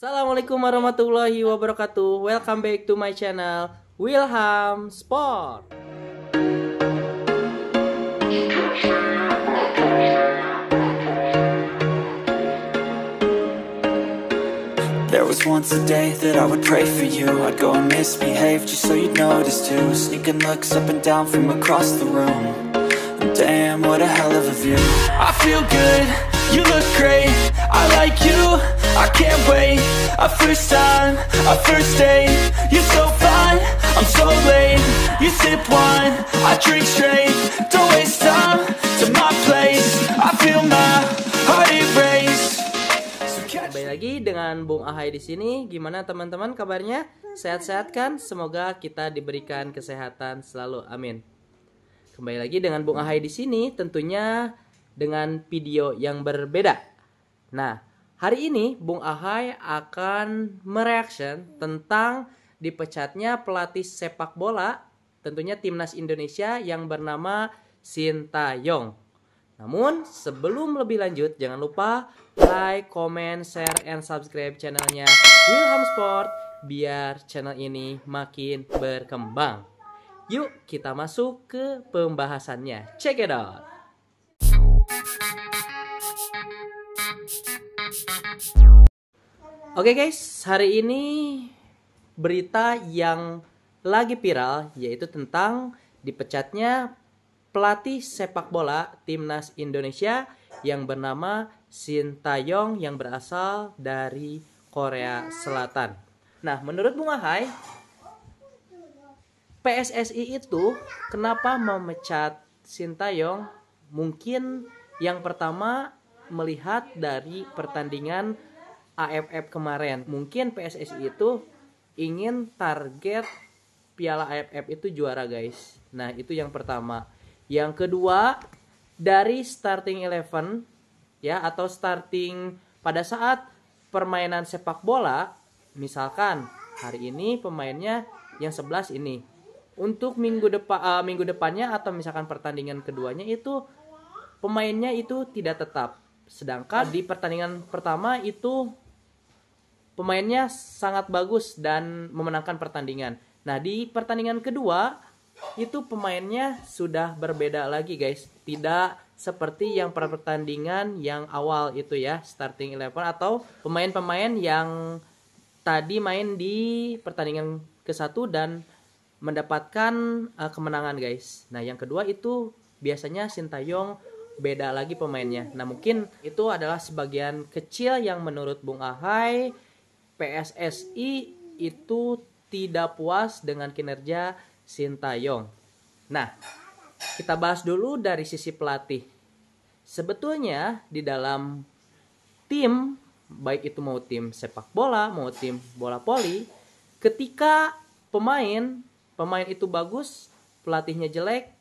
Assalamualaikum warahmatullahi wabarakatuh. Welcome back to my channel Wilham Sport. There was once a day that I would pray for you. I'd go and misbehave just so you'd notice too. Sneaking looks up and down from across the room. Damn, what a hell of a view. I feel good, you look great. I like you, I can't wait. A first time, a first date. You're so fine, I'm so late. You sip wine, I drink straight. Don't waste time to my place. I feel my heart erase. Kembali lagi dengan Bung Ahai di sini. Gimana teman-teman kabarnya? Sehat-sehat kan? Semoga kita diberikan kesehatan selalu. Amin. Kembali lagi dengan Bung Ahai di sini, tentunya dengan video yang berbeda. Nah, hari ini Bung Ahai akan mereaction tentang dipecatnya pelatih sepak bola, tentunya timnas Indonesia yang bernama Sintayong. Namun sebelum lebih lanjut, jangan lupa like, comment, share, and subscribe channelnya Wilham Sport biar channel ini makin berkembang. Yuk kita masuk ke pembahasannya. Check it out. Oke guys, hari ini berita yang lagi viral yaitu tentang dipecatnya pelatih sepak bola timnas Indonesia yang bernama Sintayong yang berasal dari Korea Selatan. Nah, menurut Bung Ahai, PSSI itu kenapa memecat Sintayong? Mungkin yang pertama melihat dari pertandingan AFF kemarin. Mungkin PSSI itu ingin target Piala AFF itu juara guys. Nah itu yang pertama. Yang kedua, dari starting 11 ya, atau starting pada saat permainan sepak bola. Misalkan hari ini pemainnya yang 11 ini. Untuk minggu depannya atau misalkan pertandingan keduanya itu pemainnya itu tidak tetap. Sedangkan di pertandingan pertama itu pemainnya sangat bagus dan memenangkan pertandingan. Nah, di pertandingan kedua itu pemainnya sudah berbeda lagi guys. Tidak seperti yang pertandingan yang awal itu ya, starting 11 atau pemain-pemain yang tadi main di pertandingan ke-1 dan mendapatkan kemenangan guys. Nah, yang kedua itu biasanya Sintayong beda lagi pemainnya. Nah, mungkin itu adalah sebagian kecil yang menurut Bung Ahai PSSI itu tidak puas dengan kinerja Sintayong. Nah, kita bahas dulu dari sisi pelatih. Sebetulnya di dalam tim, baik itu mau tim sepak bola, mau tim bola voli, ketika pemain itu bagus, pelatihnya jelek,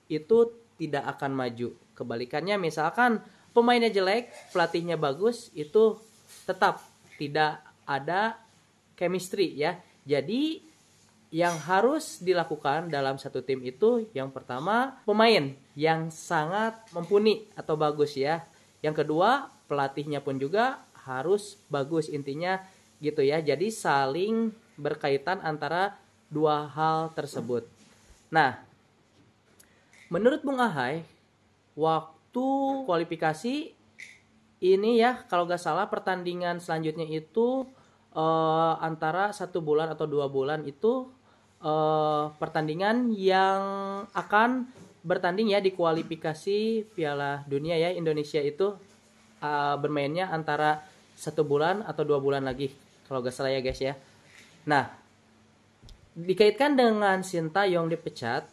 itu tidak akan maju. Kebalikannya misalkan pemainnya jelek, pelatihnya bagus, itu tetap tidak ada chemistry ya. Jadi yang harus dilakukan dalam satu tim itu yang pertama pemain yang sangat mumpuni atau bagus ya. Yang kedua pelatihnya pun juga harus bagus, intinya gitu ya. Jadi saling berkaitan antara dua hal tersebut. Nah, menurut Bung Ahai, waktu kualifikasi ini ya, kalau gak salah pertandingan selanjutnya itu antara 1 bulan atau 2 bulan itu pertandingan yang akan bertanding ya di kualifikasi Piala Dunia ya. Indonesia itu bermainnya antara 1 bulan atau 2 bulan lagi kalau gak salah ya guys ya. Nah, dikaitkan dengan Sintayong dipecat,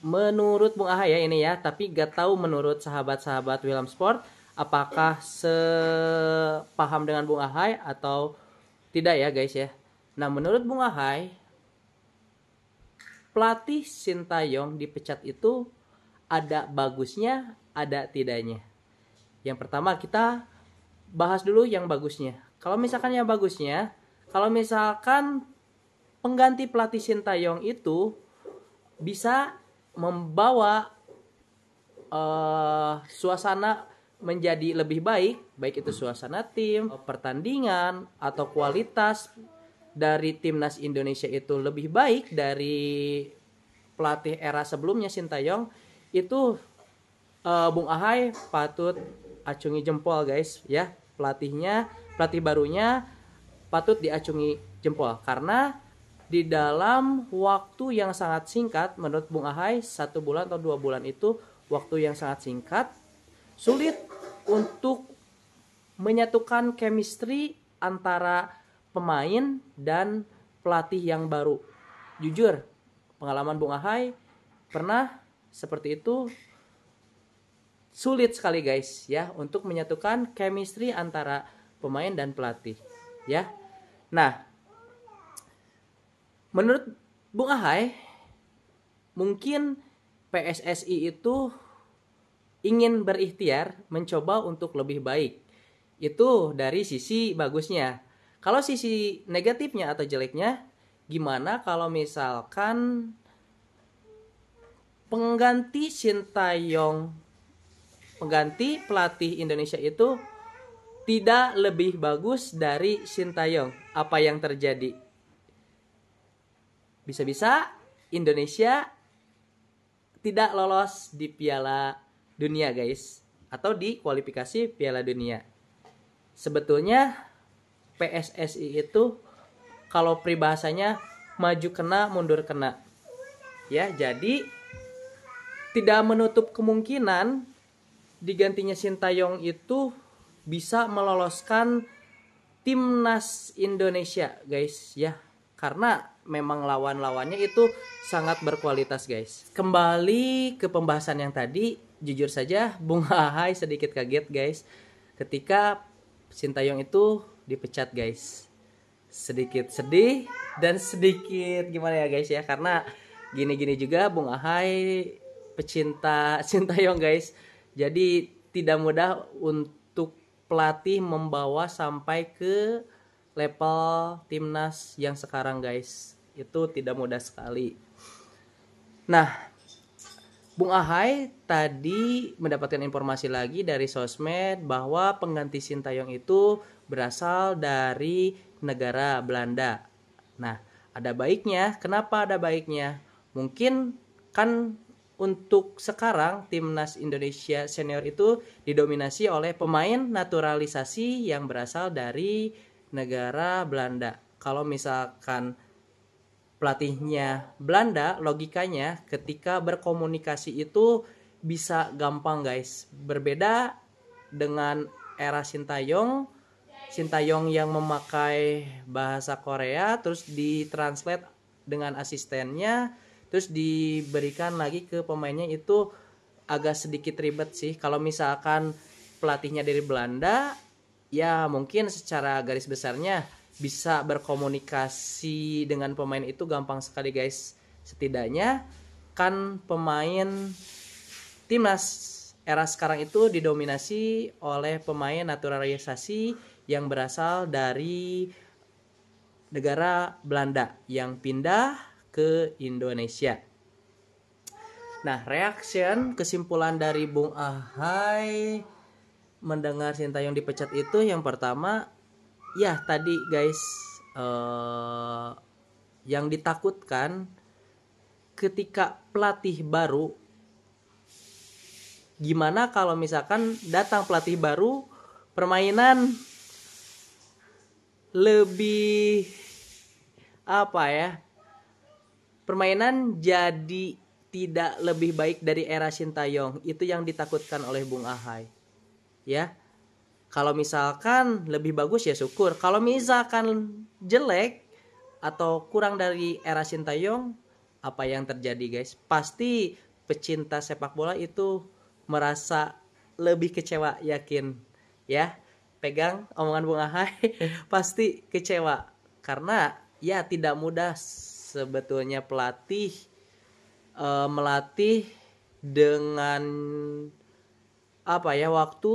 menurut Bung Ahai ya ini ya, tapi gak tahu menurut sahabat-sahabat Wilham Sport apakah sepaham dengan Bung Ahai atau tidak ya guys ya. Nah, menurut Bung Ahai, pelatih Sintayong dipecat itu ada bagusnya, ada tidaknya. Yang pertama kita bahas dulu yang bagusnya. Kalau misalkan yang bagusnya, kalau misalkan pengganti pelatih Sintayong itu bisa membawa suasana menjadi lebih baik, baik itu suasana tim, pertandingan, atau kualitas dari timnas Indonesia itu lebih baik dari pelatih era sebelumnya Sintayong, itu Bung Ahai patut acungi jempol guys ya. Pelatih barunya patut diacungi jempol karena di dalam waktu yang sangat singkat, menurut Bung Ahai 1 bulan atau 2 bulan itu waktu yang sangat singkat, sulit untuk menyatukan chemistry antara pemain dan pelatih yang baru. Jujur, pengalaman Bung Ahai pernah seperti itu, sulit sekali guys ya untuk menyatukan chemistry antara pemain dan pelatih ya. Nah, menurut Bung Ahai mungkin PSSI itu ingin berikhtiar mencoba untuk lebih baik. Itu dari sisi bagusnya. Kalau sisi negatifnya atau jeleknya, gimana kalau misalkan pengganti Sintayong, pengganti pelatih Indonesia itu tidak lebih bagus dari Sintayong? Apa yang terjadi? Bisa-bisa Indonesia tidak lolos di Piala Dunia guys, atau di kualifikasi Piala Dunia. Sebetulnya PSSI itu kalau peribahasanya maju kena mundur kena ya, jadi tidak menutup kemungkinan digantinya Sintayong itu bisa meloloskan timnas Indonesia guys ya, karena memang lawan-lawannya itu sangat berkualitas guys. Kembali ke pembahasan yang tadi, jujur saja Bung Ahai sedikit kaget guys ketika Sintayong itu dipecat guys. Sedikit sedih dan sedikit gimana ya guys ya, karena gini-gini juga Bung Ahai pecinta Sintayong guys. Jadi tidak mudah untuk pelatih membawa sampai ke level timnas yang sekarang guys. Itu tidak mudah sekali. Nah, Bung Ahai tadi mendapatkan informasi lagi dari sosmed bahwa pengganti Sintayong itu berasal dari negara Belanda. Nah, ada baiknya. Kenapa ada baiknya? Mungkin kan untuk sekarang timnas Indonesia senior itu didominasi oleh pemain naturalisasi yang berasal dari negara Belanda. Kalau misalkan pelatihnya Belanda, logikanya ketika berkomunikasi itu bisa gampang guys. Berbeda dengan era Sintayong yang memakai bahasa Korea terus ditranslate dengan asistennya, terus diberikan lagi ke pemainnya, itu agak sedikit ribet sih. Kalau misalkan pelatihnya dari Belanda, ya mungkin secara garis besarnya bisa berkomunikasi dengan pemain itu gampang sekali guys. Setidaknya kan pemain timnas era sekarang itu didominasi oleh pemain naturalisasi yang berasal dari negara Belanda yang pindah ke Indonesia. Nah, kesimpulan dari Bung Ahai mendengar Sintayong dipecat itu, yang pertama ya tadi guys, yang ditakutkan ketika pelatih baru, gimana kalau misalkan datang pelatih baru, permainan lebih permainan jadi tidak lebih baik dari era Sintayong. Itu yang ditakutkan oleh Bung Ahai ya. Kalau misalkan lebih bagus ya syukur. Kalau misalkan jelek atau kurang dari era Sintayong, apa yang terjadi guys? Pasti pecinta sepak bola itu merasa lebih kecewa, yakin ya. Pegang omongan Bung Ahai, pasti kecewa. Karena ya tidak mudah sebetulnya pelatih melatih dengan waktu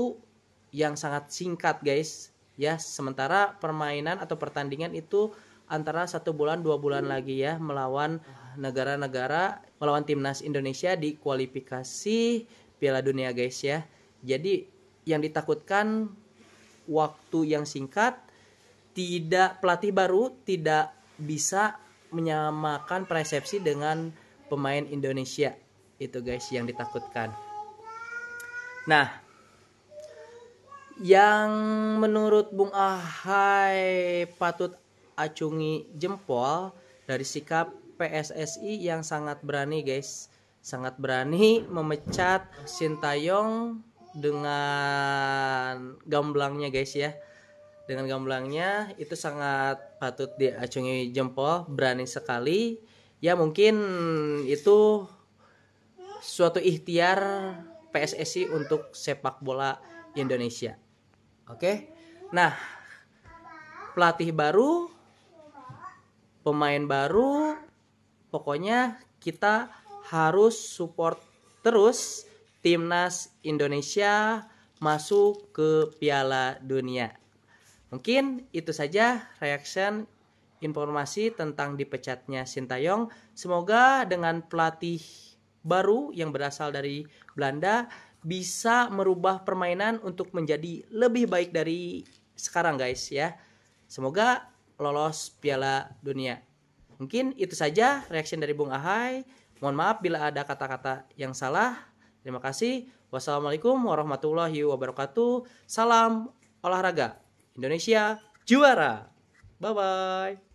yang sangat singkat guys ya. Sementara permainan atau pertandingan itu antara 1 bulan 2 bulan lagi ya, melawan negara-negara, melawan timnas Indonesia di kualifikasi Piala Dunia guys ya. Jadi yang ditakutkan waktu yang singkat, pelatih baru tidak bisa menyamakan persepsi dengan pemain Indonesia. Itu guys yang ditakutkan. Nah, yang menurut Bung Ahai patut acungi jempol dari sikap PSSI yang sangat berani guys. Sangat berani memecat Sintayong dengan gamblangnya guys ya. Dengan gamblangnya itu sangat patut diacungi jempol, berani sekali. Ya mungkin itu suatu ikhtiar PSSI untuk sepak bola Indonesia. Oke. Nah, pelatih baru, pemain baru, pokoknya kita harus support terus timnas Indonesia masuk ke Piala Dunia. Mungkin itu saja reaction informasi tentang dipecatnya Sintayong. Semoga dengan pelatih baru yang berasal dari Belanda bisa merubah permainan untuk menjadi lebih baik dari sekarang guys ya. Semoga lolos Piala Dunia. Mungkin itu saja reaction dari Bung Ahai. Mohon maaf bila ada kata-kata yang salah. Terima kasih. Wassalamualaikum warahmatullahi wabarakatuh. Salam olahraga. Indonesia juara. Bye-bye.